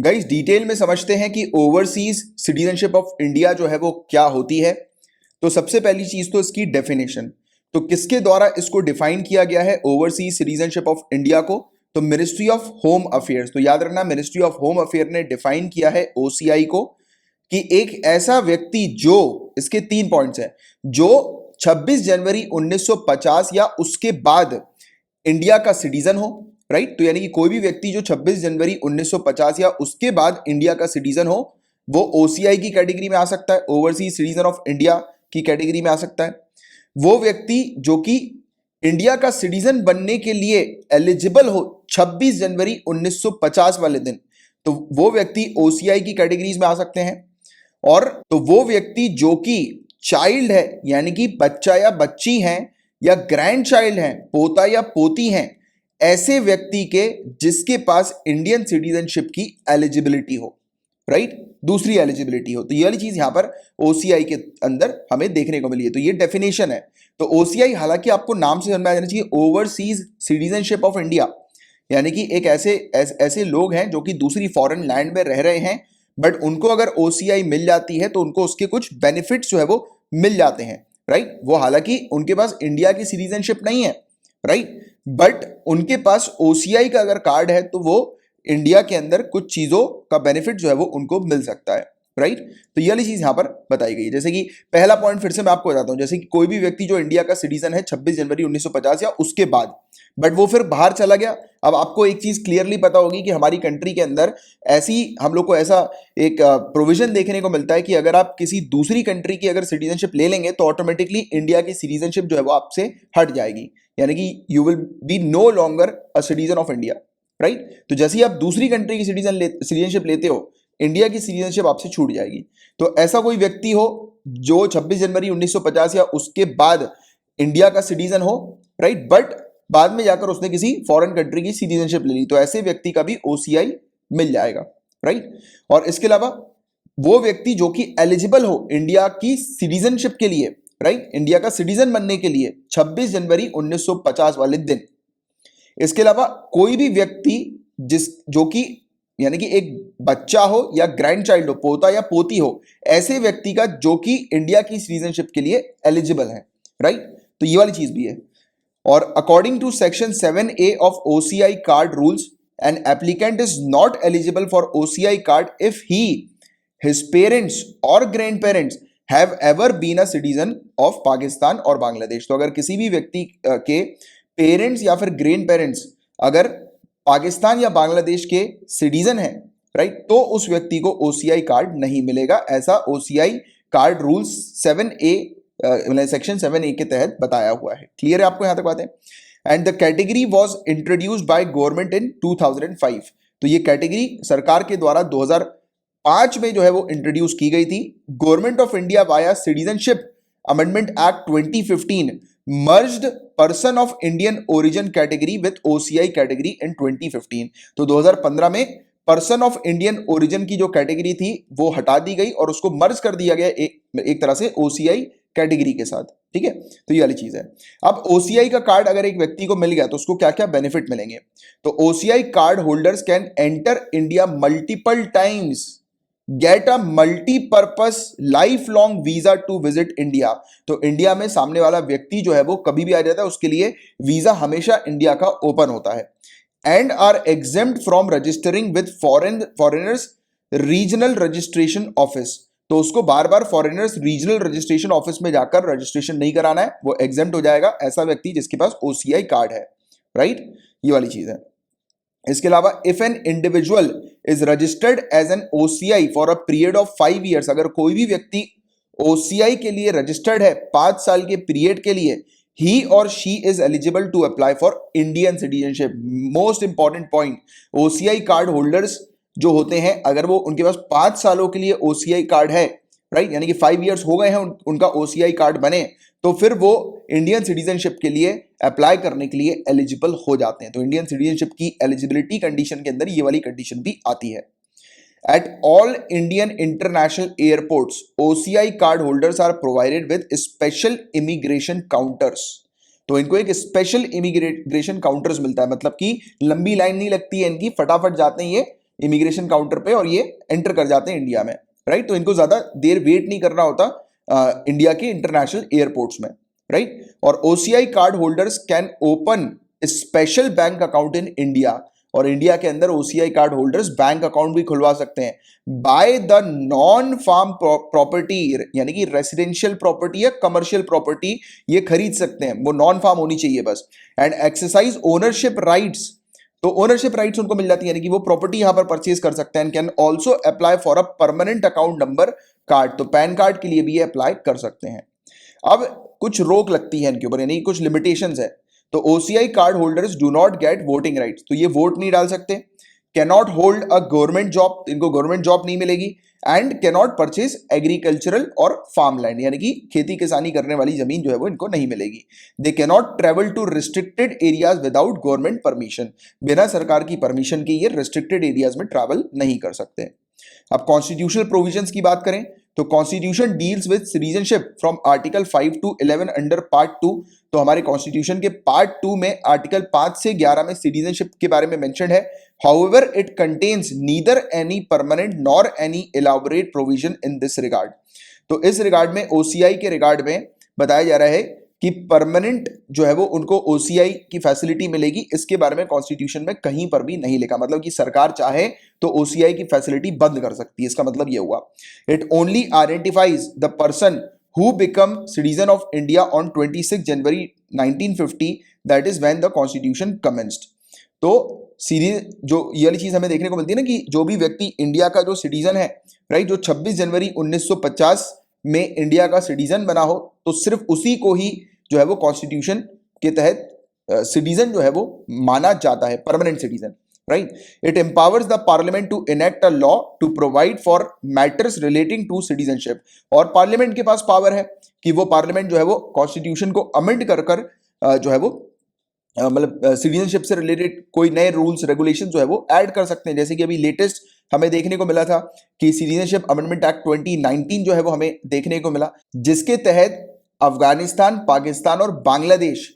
Guys detail में समझते हैं कि ओवरसीज सिटीजनशिप ऑफ इंडिया जो है वो क्या होती है। तो सबसे पहली चीज तो इसकी डेफिनेशन, तो किसके द्वारा इसको डिफाइन किया गया है ओवरसीज सिटीजनशिप ऑफ इंडिया को? तो मिनिस्ट्री ऑफ होम अफेयर्स। तो याद रखना, मिनिस्ट्री ऑफ होम अफेयर ने डिफाइन किया है ओसीआई को कि एक ऐसा व्यक्ति जो, इसके 3 पॉइंट्स हैं, जो 26 जनवरी 1950 या उसके बाद इंडिया का सिटीजन हो, राइट। तो यानी कि कोई भी व्यक्ति जो 26 जनवरी 1950 या उसके बाद इंडिया का सिटीजन हो, वो ओसीआई की कैटेगरी में आ सकता है, ओवरसीज सिटीजन ऑफ इंडिया की कैटेगरी में आ सकता है। वो व्यक्ति जो कि इंडिया का सिटीजन बनने के लिए एलिजिबल हो 26 जनवरी 1950 वाले दिन, तो वो व्यक्ति ओसीआई की कैटेगरीज में आ सकते हैं। और तो वो व्यक्ति जो कि चाइल्ड है, यानी कि बच्चा या बच्ची हैं, या ग्रैंड चाइल्ड हैं, पोता या पोती हैं, ऐसे व्यक्ति के जिसके पास इंडियन सिटीजनशिप की एलिजिबिलिटी हो, राइट, दूसरी एलिजिबिलिटी हो। तो ये वाली चीज यहां पर ओसीआई के अंदर हमें देखने को मिली है। तो ये डेफिनेशन है। तो ओसीआई, हालांकि आपको नाम से समझ में आ जाना चाहिए, ओवरसीज सिटीजनशिप ऑफ इंडिया, यानी कि एक ऐसे लोग हैं जो कि दूसरी फॉरेन लैंड में रह रहे हैं, बट उनको अगर ओसीआई मिल जाती है तो उनको उसके कुछ बेनिफिट्स जो है वो मिल जाते हैं, राइट। वो हालांकि उनके पास इंडिया की सिटीजनशिप नहीं है, राइट, बट उनके पास ओसीआई का अगर कार्ड है तो वो इंडिया के अंदर कुछ चीजों का बेनिफिट जो है वो उनको मिल सकता है, राइट। तो ये वाली चीज यहां पर बताई गई है। जैसे कि पहला पॉइंट फिर से मैं आपको बताता हूं, जैसे कि कोई भी व्यक्ति जो इंडिया का सिटीजन है 26 जनवरी 1950 या उसके बाद, बट वो फिर बाहर चला गया। अब आपको एक चीज क्लियरली पता होगी कि हमारी कंट्री के अंदर ऐसी, हम लोग को ऐसा एक प्रोविजन देखने को मिलता है कि अगर आप किसी दूसरी कंट्री की अगर सिटीजनशिप ले लेंगे तो ऑटोमेटिकली इंडिया की सिटीजनशिप जो है वो आपसे हट जाएगी, यानी कि you will be no longer a citizen of India, right. तो जैसे ही आप दूसरी कंट्री की सिटीजनशिप लेते हो, इंडिया की सिटीजनशिप आपसे छूट जाएगी। तो ऐसा कोई व्यक्ति हो जो 26 जनवरी 1950 या उसके बाद इंडिया का सिटीजन हो, राइट, बट बाद में जाकर उसने किसी फॉरेन कंट्री की सिटीजनशिप ले ली, तो ऐसे व्यक्ति का भी ओसीआई मिल जाएगा, राइट। और इसके अलावा वो व्यक्ति जो कि एलिजिबल हो इंडिया की सिटीजनशिप के लिए, राइट, इंडिया का सिटीजन बनने के लिए 26 जनवरी 1950 वाले दिन। इसके अलावा कोई भी व्यक्ति जो कि, यानी कि एक बच्चा हो या ग्रैंड चाइल्ड हो, पोता या पोती हो, ऐसे व्यक्ति का जो कि इंडिया की सिटीजनशिप के लिए एलिजिबल है, राइट। तो ये वाली चीज भी है। और according to section 7A of OCI card rules, an applicant is not eligible for OCI card if he, his parents और grandparents have ever been a citizen of Pakistan और बांग्लादेश। तो अगर किसी भी व्यक्ति के पेरेंट्स या फिर ग्रैंड पेरेंट्स अगर पाकिस्तान या बांग्लादेश के सिटीजन हैं, राइट, तो उस व्यक्ति को ओसीआई कार्ड नहीं मिलेगा। ऐसा OCI card rules 7A section 7A के तहत बताया हुआ है। क्लियर है आपको यहां तक बातें? And the category was introduced by government in 2005। तो ये कैटेगरी सरकार के द्वारा 2005 में जो है वो इंट्रोड्यूस की गई थी। Government of India via citizenship amendment act 2015 merged person of Indian origin category with OCI category इन 2015। तो 2015 में पर्सन ऑफ इंडियन ओरिजिन की जो कैटेगरी थी वो हटा दी गई और उसको मर्ज कर दिया गया एक तरह से ओसीआई कैटेगरी के साथ, ठीक है। तो ये वाली चीज है। अब ओसीआई का कार्ड अगर एक व्यक्ति को मिल गया तो उसको क्या क्या बेनिफिट मिलेंगे? तो OCI card holders can enter India multiple times, get a multipurpose life long visa to visit India. तो इंडिया में सामने वाला व्यक्ति जो है वो कभी भी आ जाता है, उसके लिए वीजा हमेशा इंडिया का ओपन होता है। And are exempt from registering with foreigners regional registration office. तो उसको बार बार फॉरेनर्स रीजनल रजिस्ट्रेशन ऑफिस में जाकर रजिस्ट्रेशन नहीं कराना है, वो एग्जेम्प्ट हो जाएगा ऐसा व्यक्ति जिसके पास ओसीआई कार्ड है, राइट। ये वाली चीज है। इसके अलावा if an individual is registered as an OCI for a period of 5 years, अगर कोई भी व्यक्ति ओसीआई के लिए रजिस्टर्ड है 5 साल के पीरियड के लिए, ही और she is eligible to apply for Indian citizenship. Most important point, OCI card holders जो होते हैं, अगर वो उनके पास 5 सालों के लिए ओसीआई कार्ड है, राइट, यानी कि 5 ईयर्स हो गए हैं उनका ओसीआई कार्ड बने, तो फिर वो इंडियन सिटीजनशिप के लिए अप्लाई करने के लिए एलिजिबल हो जाते हैं। तो इंडियन सिटीजनशिप की एलिजिबिलिटी कंडीशन के अंदर ये वाली कंडीशन भी आती है। At all Indian international airports OCI card holders are provided with special immigration counters. तो इनको एक स्पेशल इमिग्रेशन काउंटर्स मिलता है, मतलब कि लंबी लाइन नहीं लगती है इनकी, फटाफट जाते हैं ये इमिग्रेशन काउंटर पे और ये एंटर कर जाते हैं इंडिया में, राइट। तो इनको ज्यादा देर वेट नहीं करना होता इंडिया के इंटरनेशनल एयरपोर्ट्स में, राइट। और OCI card holders can open special bank account in India, और इंडिया के अंदर OCI card holders bank account भी खुलवा सकते हैं by the non farm property, यानी कि रेसिडेंशियल प्रॉपर्टी या कमर्शियल प्रॉपर्टी ये खरीद सकते हैं, वो नॉन फार्म होनी चाहिए बस। एंड एक्सरसाइज ओनरशिप राइट्स, तो ओनरशिप राइट्स उनको मिल जाती है, यानी कि वो प्रॉपर्टी यहां पर परचेज कर सकते हैं। Can also apply for a permanent account number card, तो पैन कार्ड के लिए भी ये अप्लाई कर सकते हैं। अब कुछ रोक लगती है इनके ऊपर, यानी कुछ लिमिटेशंस है। तो OCI card holders do not gate voting rights, तो ये वोट नहीं डाल सकते। Cannot hold a government job, इनको गवर्नमेंट जॉब नहीं मिलेगी। एंड कैनॉट परचेज एग्रीकल्चरल और फार्म लैंड, यानी कि खेती किसानी करने वाली जमीन जो है वो इनको नहीं मिलेगी। They cannot travel to restricted areas without government permission, बिना सरकार की परमिशन के ये रिस्ट्रिक्टेड एरियाज में ट्रैवल नहीं कर सकते। अब कॉन्स्टिट्यूशनल प्रोविजंस की बात करें तो constitution deals with citizenship from article 5 to 11 under part 2, तो हमारे कॉन्स्टिट्यूशन के पार्ट 2 में आर्टिकल 5 से 11 में सिटीजनशिप के बारे में मेंशन है। However it contains neither any permanent nor any elaborate provision in this regard, तो इस रिगार्ड में ओसीआई के रिगार्ड में बताया जा रहा है कि परमानेंट जो है वो उनको ओसीआई की फैसिलिटी मिलेगी, इसके बारे में कॉन्स्टिट्यूशन में कहीं पर भी नहीं लिखा। मतलब कि सरकार चाहे तो ओसीआई की फैसिलिटी बंद कर सकती है, इसका मतलब ये हुआ। It only identifies the person who become citizen of India on 26 January 1950, that is when the constitution commenced. तो सीरीज जो ये वाली चीज हमें देखने को मिलती है ना कि जो भी व्यक्ति इंडिया का जो सिटीजन है, राइट, जो 26 जनवरी 1950 में इंडिया का सिटीजन बना हो, तो सिर्फ उसी को ही जो है वो कॉन्स्टिट्यूशन के तहत सिटीजन जो है वो माना जाता है, permanent citizen, right. It empowers the parliament to enact a law to provide for matters relating to citizenship, और पार्लियामेंट के पास पावर है कि वो पार्लियामेंट जो है वो कॉन्स्टिट्यूशन को अमेंड कर कर जो है वो मतलब सिटीजनशिप से रिलेटेड कोई नए रूल्स रेगुलेशन जो है वो ऐड कर सकते हैं। जैसे कि अभी लेटेस्ट हमें देखने को मिला था कि सिटीजनशिप अमेंडमेंट एक्ट 2019 जो है वो हमें देखने को मिला, जिसके तहत अफगानिस्तान, पाकिस्तान और बांग्लादेश,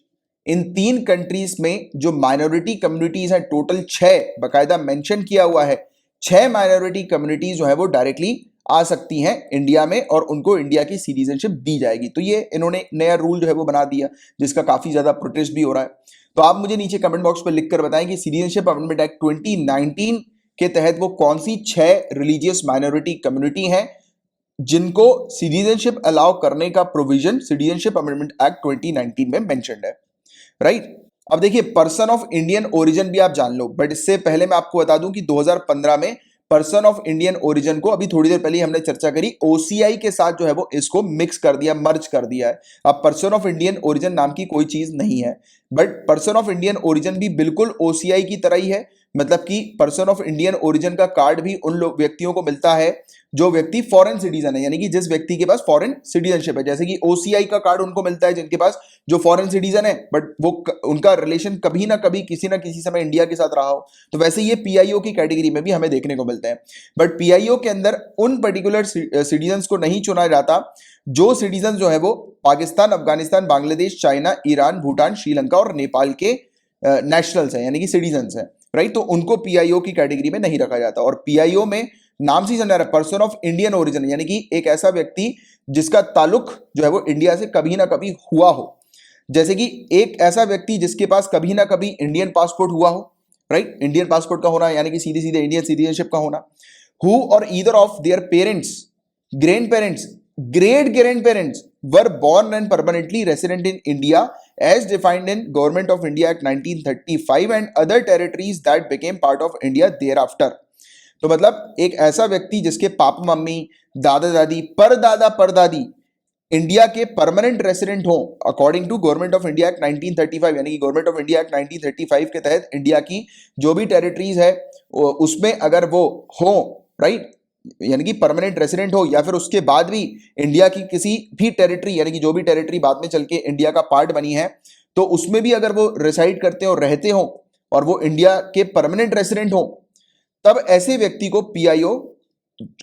इन 3 कंट्रीज में जो माइनॉरिटी कम्युनिटीज हैं, टोटल 6 बाकायदा मेंशन किया हुआ है, 6 माइनॉरिटी कम्युनिटीज जो है वो डायरेक्टली आ सकती हैं इंडिया में और उनको इंडिया की सिटीजनशिप दी जाएगी। तो ये इन्होंने नया रूल जो है वो बना दिया, जिसका काफी ज्यादा प्रोटेस्ट भी हो रहा है। तो आप मुझे नीचे कमेंट बॉक्स पर लिखकर बताएं कि सिटीजनशिप अमेंडमेंट एक्ट 2019 के तहत वो कौन सी 6 रिलीजियस माइनॉरिटी कम्युनिटी हैं जिनको सिटीजनशिप अलाउ करने का प्रोविजन सिटीजनशिप अमेंडमेंट एक्ट 2019 में मेंशन्ड है, राइट। अब देखिए पर्सन ऑफ इंडियन ओरिजिन भी आप जान लो, बट इससे पहले मैं आपको बता दूं कि 2015 में पर्सन ऑफ इंडियन ओरिजिन को, अभी थोड़ी देर पहले हमने चर्चा करी, ओसीआई के साथ जो है वो इसको मिक्स कर दिया, मर्ज कर दिया है। अब पर्सन ऑफ इंडियन ओरिजिन नाम की कोई चीज नहीं है, but person of Indian origin भी बिल्कुल ओसीआई की तरह ही है। मतलब कि पर्सन ऑफ इंडियन ओरिजिन का कार्ड भी उन लोग व्यक्तियों को मिलता है जो व्यक्ति फॉरेन सिटीजन है, यानी कि जिस व्यक्ति के पास फॉरेन सिटीजनशिप है। जैसे कि ओसीआई का कार्ड उनको मिलता है जिनके पास जो फॉरेन सिटीजन है, बट वो उनका रिलेशन कभी ना कभी किसी ना किसी समय इंडिया के साथ रहा हो, तो वैसे ये पीआईओ की कैटेगरी में भी हमें देखने को मिलते हैं। बट पीआईओ के अंदर उन पर्टिकुलर सिटीजन को नहीं चुना जाता जो सिटीजन जो है वो पाकिस्तान, अफगानिस्तान, बांग्लादेश, चाइना, ईरान, भूटान, श्रीलंका और नेपाल के नेशनल्स हैं, यानी कि सिटीजन हैं, राइट। तो उनको पीआईओ की कैटेगरी में नहीं रखा जाता। और पीआईओ में नाम से ही समझा रहा है पर्सन ऑफ इंडियन ओरिजिन, यानी कि एक ऐसा व्यक्ति जिसका ताल्लुक जो है वो इंडिया से कभी ना कभी हुआ हो। जैसे कि एक ऐसा व्यक्ति जिसके पास कभी ना कभी इंडियन पासपोर्ट हुआ हो, राइट, इंडियन पासपोर्ट का होना यानी कि सीधे सीधे इंडियन सिटीजनशिप का होना। हु और either of their parents, grand parents, great grand parents were born and permanently resident in India as defined in Government of India Act 1935 and other territories that became part of India thereafter। तो मतलब एक ऐसा व्यक्ति जिसके papa mummy, दादा दादी, परदादा परदादी इंडिया के परमानेंट रेसिडेंट हो according to government of India act 1935, यानी कि गवर्नमेंट ऑफ इंडिया एक्ट 1935 के तहत इंडिया की जो भी टेरिटरीज है उसमें अगर वो हो, राइट, यानी कि परमानेंट रेसिडेंट हो, या फिर उसके बाद भी इंडिया की किसी भी टेरिटरी, यानी कि जो भी टेरिटरी बाद में चल के इंडिया का पार्ट बनी है, तो उसमें भी अगर वो रिसाइड करते हो, रहते हो और वो इंडिया के परमानेंट रेसिडेंट हो, तब ऐसे व्यक्ति को पीआईओ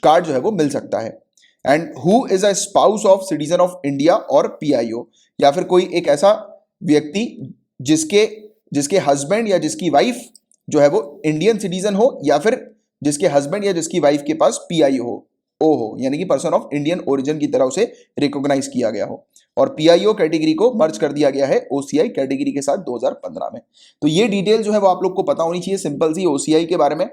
कार्ड जो है वो मिल सकता है। And who is a spouse of citizen of India और पीआईओ, या फिर कोई एक ऐसा व्यक्ति जिसके हस्बैंड या जिसकी वाइफ जो है वो इंडियन सिटीजन हो या फिर जिसके हस्बैंड या जिसकी वाइफ के पास पीआई हो यानी कि पर्सन ऑफ इंडियन ओरिजिन की तरह उसे रिकॉग्नाइज किया गया हो। और पीआईओ कैटेगरी को मर्ज कर दिया गया है ओसीआई कैटेगरी के साथ 2015 में। तो ये डिटेल जो है वो आप लोग को पता होनी चाहिए, सिंपल सी ओसीआई के बारे में।